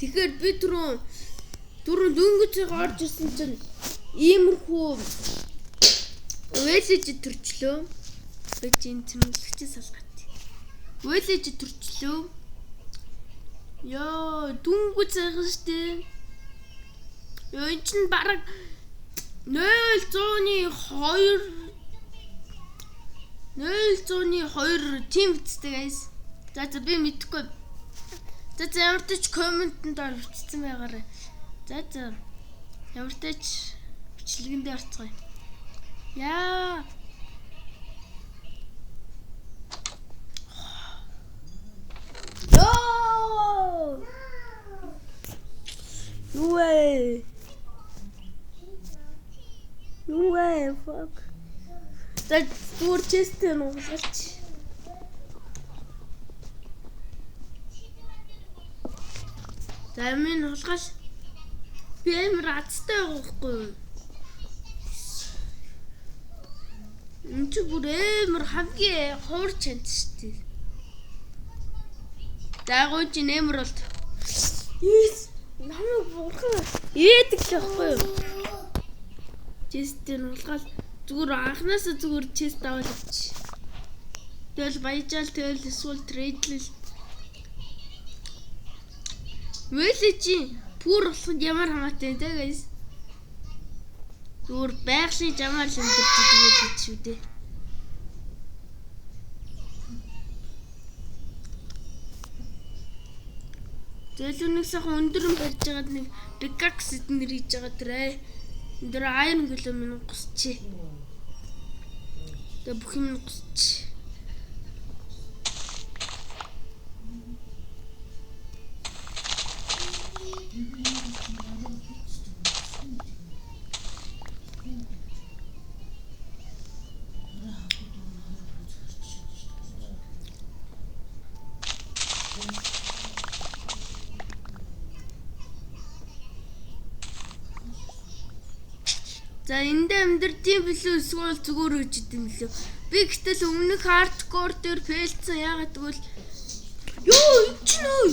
Тэгэхээр би түрүүн дөнгөж орж ирсэн чинь иймэрхүү Вэлэж төрчлөө. Би чинь тэмдэглэгчээс салгаад. Вэлэж төрчлөө. Яа, дөнгөж сайхан штэ. Яа, энэ чинь бараг 0.2 тим үсттэй guys. За би мэдэхгүй. За ямар ч комментэнд орчихсан байгаарай. За ямар ч бичлэгэндээ орцгоё. Яа. Йоо. No way, fuck. That's too just no such. Замын хулгал би амар азтай байхгүй. Энд чи бүр амар хамгийн хуур чант штий. Дагуу чи нэмэр болт. Намайг бурхан ээдэг л байхгүй юу? Честэн хулгал зүгээр анханасаа зүгээр чест аваад авчих. Тэгэл баяжаал тэгэл эсвэл трейдлэл. Вэлэжи пүр болоход ямар хамаатай те guys. Зүгээр байгалийн жамаар л өндөрч идэг шүү дээ. Тэгэл нэг сайхан өндөрн барьж байгаад нэг Pickaxe эднэр хийж байгаа тэрэ. Эндэр Iron Golem минь гусчээ. Тэг бүх юм гусч. За энд амьдртын билүү эсвэл зүгээр үж идэм билүү. Би гэтэл өмнөх хардкор дээр фейлцсэн яагаад гэвэл ёо ичнөө.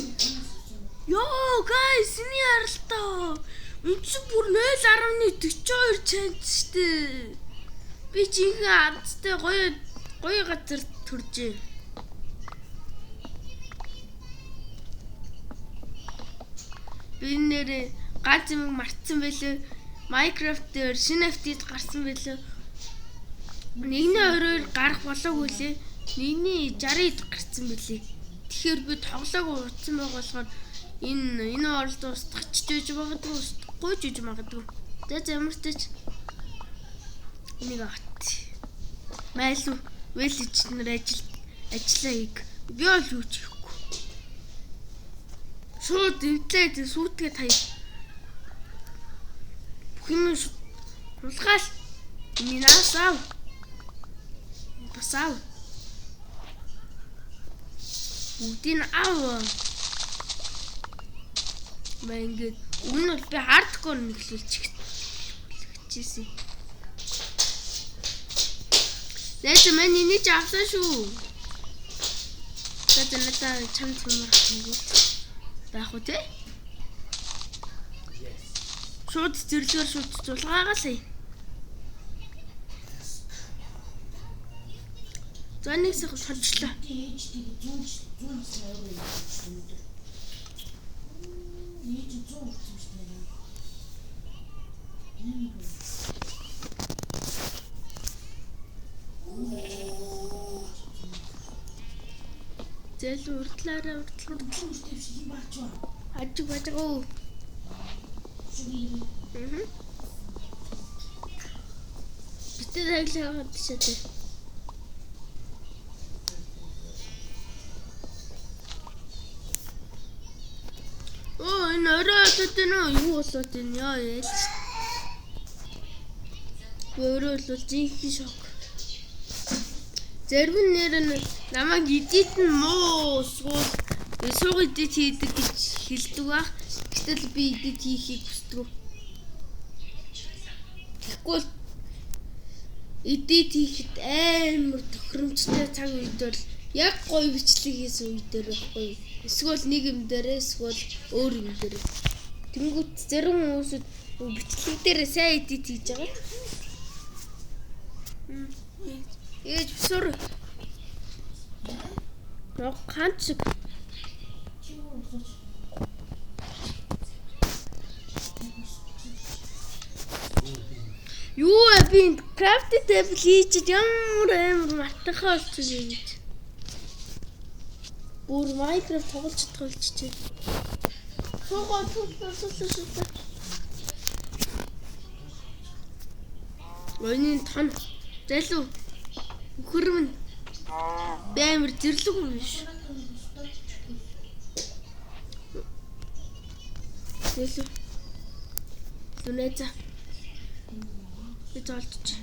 Ёо guys энэ яралтаа. Энэ ч бүр 0.42 чант штэ. Би жинхэнэ азтай гоё газар төржээ. Би нэрээ ганц юм мартсан байлээ. Minecraft дээр шинэ апдейт гарсан байлээ. Нэгний 22 гарах болоогүй лээ. Нэгний 60 гарсан байлээ. Тэгэхээр би тоглоог утсан байгаа болохоор энэ оролд устгахч жиж магадгүй устгахгүй жиж магадгүй. За ямар ч тач энийг авт. Майлуу Вэлэж нар ажиллаа хийх. Би бол юу ч хийхгүй. Шууд эвлээд сүйтгэе тая. Хэмээн хулгаал минасав басав үдин ав мэнгэд өмнө би хардкор нэглүүлчихсэн. Лэж мэн энийг авсан шүү. Тэгээд надад чамд юмрах юм байх уу те? Шууд зэрлэгээр шууд зулгаагаасаа. За нэг сайхан сончлоо. Зэл уртлаараа ажиг бажгаа. Битээ ажиллагаад тишээ. Оо энэ ороод энэ юу болоод энэ яа яа. Өөрөө л зинхи шок. Зарим нэр нь намайг эдит нь муу сууг эдит хийдэг гэж хэлдэг бах. Гэтэл би эдит хийхийг хүсдэг. Тэгэхгүй эдит хийхэд амар тохиромжтой цаг үед бол Яг гоё бичлэг хийсэн үе дээр байхгүй. Эсвэл нэг юм дээрээ эсвэл өөр юм дээр. Тэнгүүт зарим хүмүүсүүд бичлэг дээр сайн эдит хийж байгаа. Ээж сур. Ног ганц. Юу би craft table хийж ямар мартахаа болчихсон юм. Бүр Minecraft тоглож чадах болчихжээ. Суугаа тулсаа. Ойны тон залуу хөрмөн баймар зэрлэг юм биш. Залуу. Дүнэза. Бид олдчих.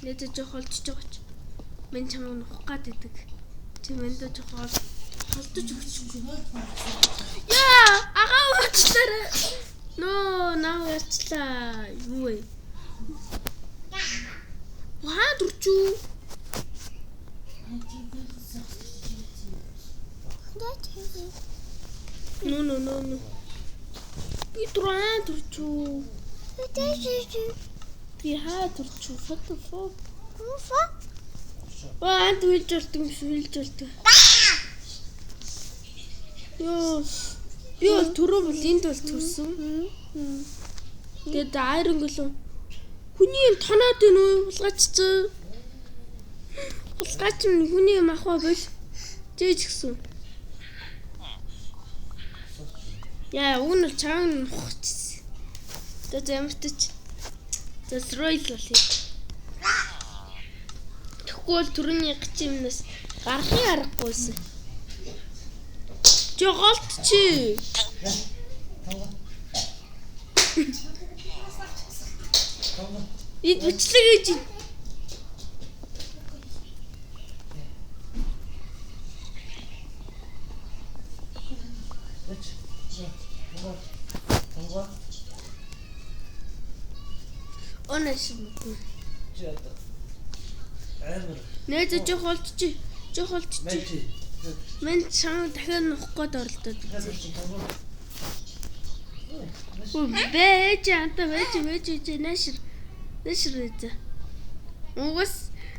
Нэтэ жоох олдчих байгаа ч. Мен чамайг нухах гад идэг. Чи мэндэ жоох олдож өгчихгүй. Яа, агаа уучлаарай. Ноо, наа уучлаа. Юу вэ? Ваа дурчуу. No. Би тураа дурчуу. Би хаа дурчуу. Фото. Ваа түлж болдог. Ёо. Би бол түрүү бол энд бол төрсөн. Тэгээд айрон гэлөө. Хүний юм тоноод байна уу? Булгаач. Булгаач нь хүний юм ахва бол жээж гисэн. Яа, уун чааг нухчихсан. Тэгээд ямартч. Засрой л болъё. Тэгвэл түрүүний гачимнаас гарахын аргагүйсэн. Жоголт чи. Ид бичлэг хийж. Онэш мөкөө. Нээдэ жоох олчих. Мен чам дахиад нухах гээд оролдоод байна. Бэж нэшэр. Угас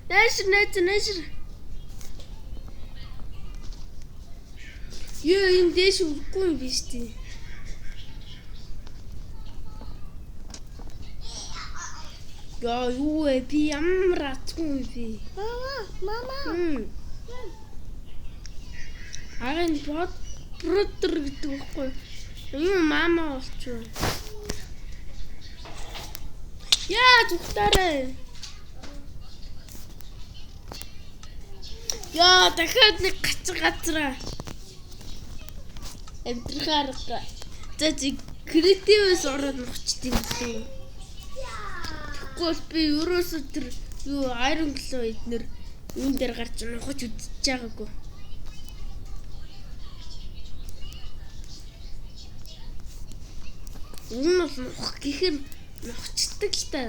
нэшэр. Юу энэ дэш үргүй юм биш тий. Яа, юу вэ? Би ямар атгүй би. Мама. Арын бротер гэдэг байхгүй. Юу мама болчихоо. Яа, зүгтаарай. Яа, дахиад нэг газраа. Амтрахаар. За креативээс ороод нухчт юм байна. Тэгвэл би ерөөсөө тэр юу Iron Claw эднэр юун дээр гарч нухаж үдчихэж байгаагүй. Уунаас нухах гэхээр нухчдаг л та.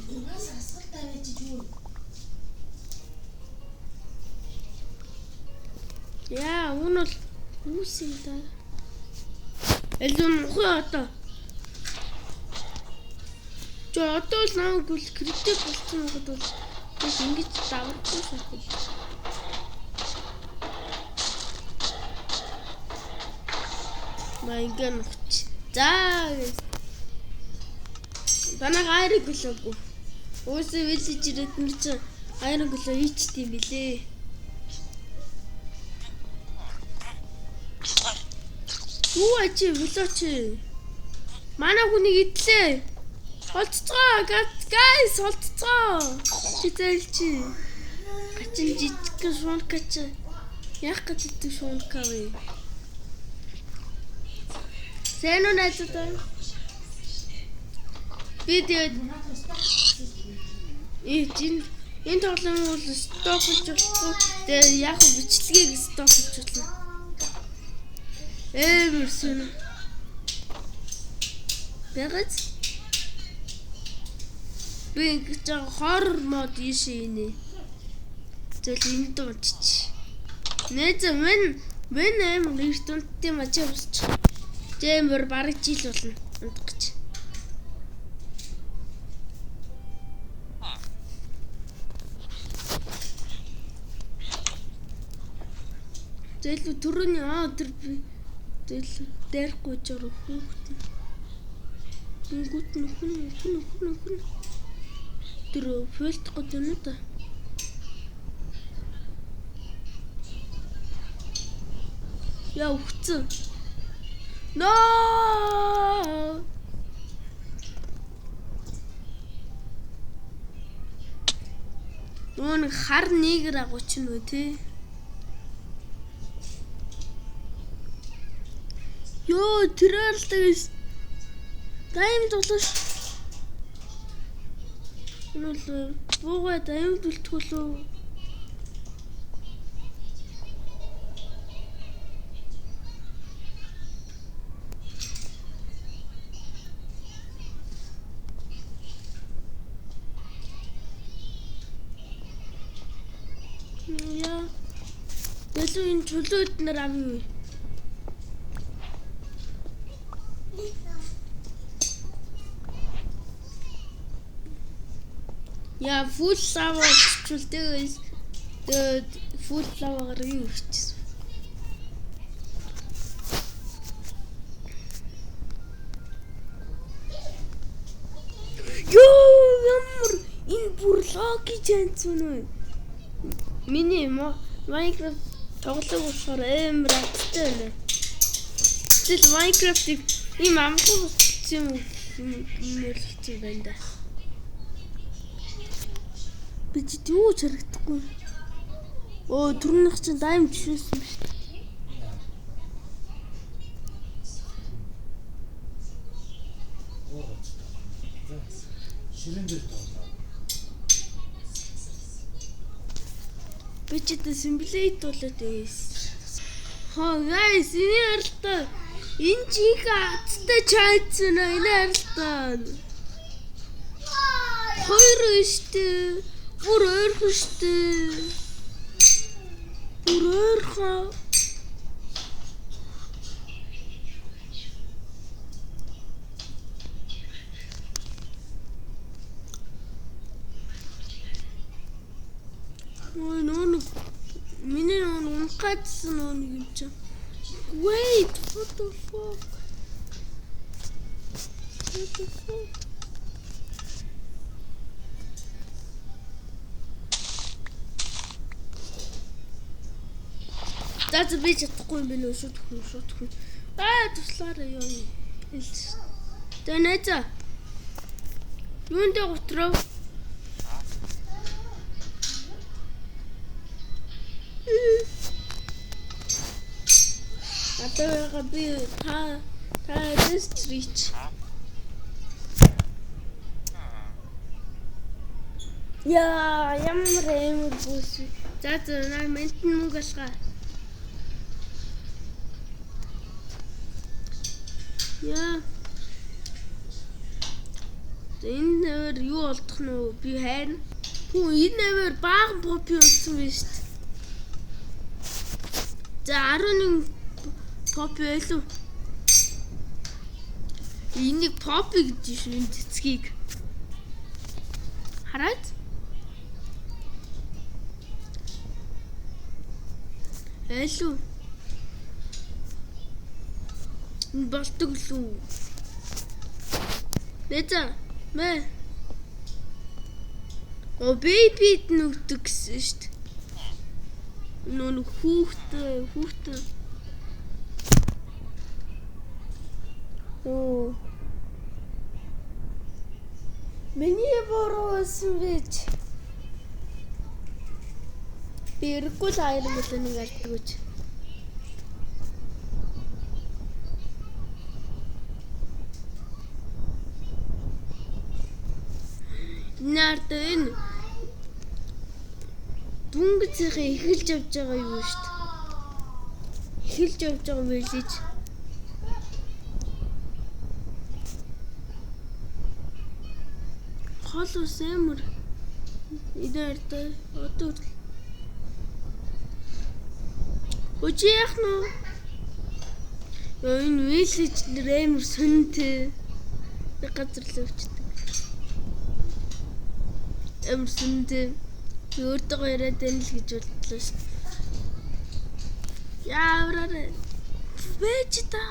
Угаас асгалтай байж юу? Яа, уун бол юус юм да. Элдэн нухаа одоо. Одоо л намайг бол критик болсон байгаад бол яг ингэж давахгүй шахах. Майган нухч. За. Танаа гайрыг гэлээгүй. Уусаа вэлж ирээд нэр чи гайрыг гэлээ ичт юм билээ. Юу ачи вэлооч. Манай хүнийг идлээ. Холцгоо guys холцгоо. Читэлчи. Гачин жижиг шуункач. Яг гэдэг шуунка вэ? Сайн уу найзуудаа? Тэгээд энэ тоглоом бол стоп болж болохгүй. Тэгээд яг бичлэгийг стоп болж болно. Эмэрсэн. Бэгэц. Би Би ингэж хоррор мод ийшээ инэ. Зөв энд дуучич. Нээз мен амар эрт унттай мачаа усч. Жэмбэр бараг жил болно унтах гэж. Зэлүү түрүүний тэр би зэлүү дайрахгүй жоо хүүхэд. Ингүүт нөхөн. Тэр фэлтгүй дээ та. Яа өгцөн. No! Нүүн хар нэгэр агууч нь үү те. Ёо тэрэлтэйс тайм тоглож. Нүл буугаа тайм төлтгөлөө. Яа. Дэлүү энэ чөлөөд нар авъя. Я фул лава чултэйс дэ фул лавагаар юу хийчихсэн. Ёо ямар энэ бүр логи чанц үнэ. Миний Minecraft тоглох болохоор амар аттай байна. Тэгэл Minecraft-ийг ийм амгүй юм нөлөөлсөн байна да. Би ч юу ч харагдахгүй. Оо түрнийх чинь дайм жишээсэн юм шүү дээ. Ширэн дээр тоглоо. Би ч тэ симплейт болоод байс. Guys, энэ харалтаа энэ чих аттай чанц нэ энэ харалтаа. Хоёр өштэй. Бүр ойрхон штэ. Бүр ойрхон. Ой, нөө миний унхаадсан нөө юм чи. Wait, what the fuck? What the fuck? That's a bitch at the coin below. Shot. Туслаараа ёо. Тэнэца. Юунд готроо? Атаа би та district. Яа, ямар бус. За наа ментэн мөнгө алгаа. Яа. Энэ нэр юу олдох нь вэ? Би хайрна. Хүү энэ нэр баахан попи болсон байна шүү дээ. За 11 попи байлуу. Энийг попи гэж шүү энэ цэцгийг. Хараад. Байлуу. Болдог лүү. Нэза мэ. О бэбид нүгдэг гэсэн шүү дээ. Нөө хүүхдээ. Оо. Миний бороосон байж. Би ирэхгүй л аяр мэл нэг арддаг гэж. Нарт энэ дүнгцээ эхэлж явж байгаа юу шүү дээ. Эхэлж явж байгаа байлиж. хол ус амар. Идэртэй одоо Өчи яах нь? Энэ вилэж нэр амар сүнтэй. Нэг газар л өвчдөг. Амар сүнтэй. Би өөртөө яриад байна л гэж бодлоо шүү. Яавраа. Вэж та.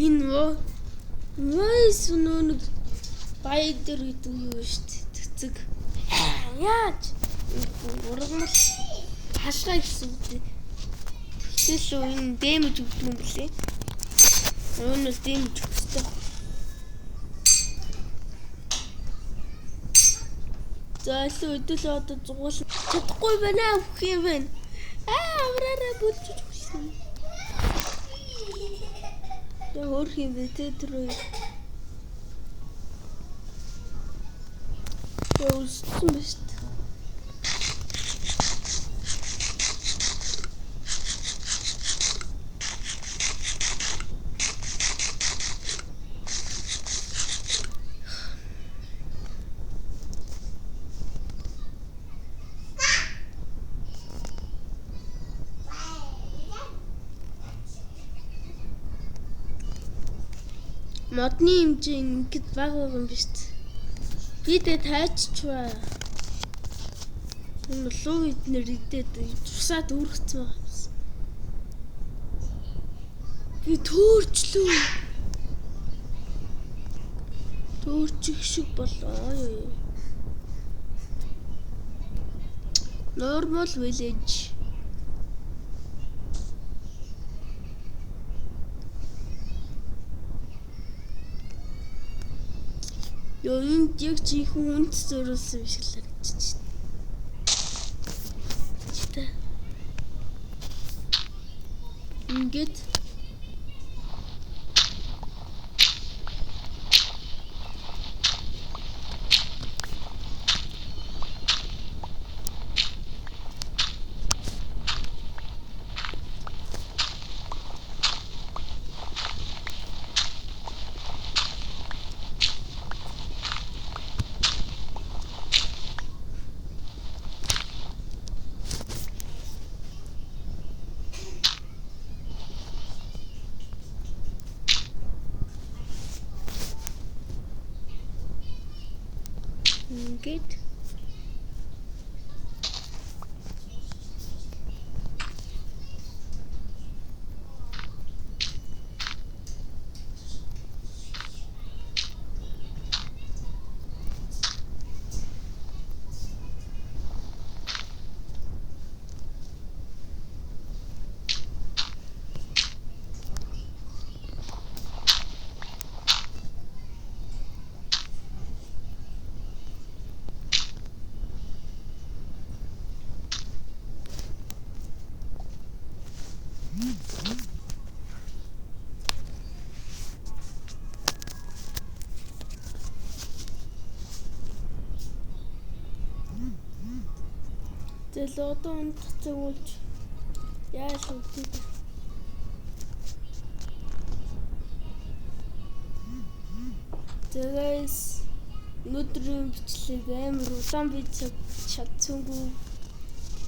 Энэ вайс нүг байдэр гэдэг юу шүү дээ. Тэцэг. Яаж? Ургамал хашаа гэсэн үг. Тэтэл энэ дэмэж өгдөг юм блэ? Өнөөс дэмэж өгсөн. За илүү өдөл одоо зугуул чадахгүй байна авах юм байна. Авраараа бүлж өгсөн. Өөр юм бэ тэ түрүү. Өөстсөн биз дээ. Модны хэмжээ ингэж бага юм биш үү? Би дэ тайччваа. Энэ луу иднэр идээд тусаад үргэцсэн байгаа юм. Би төөрчлөө. Төөрчих шиг болоо. Normal village. Энд яг чихэн хүнд зөрүүлсэн юм шиг л харагдчих. Тэ. Ингээд ингээд Тэгэл одоо унтцаг болж яаж үлдээд. Тэгээс өнөөдрийн бичлэг амар удаан бий чадсангүй.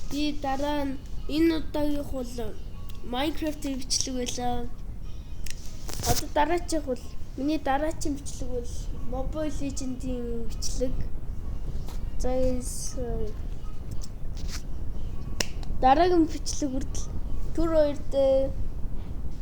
Би дараа нь энэ удаагийнх бол Minecraft-ийн бичлэг байлаа. Одоо дараачих бол миний дараагийн бичлэг бол Mobile Legends-ийн бичлэг. Дараагийн бичлэг хүртэл түр хоёрт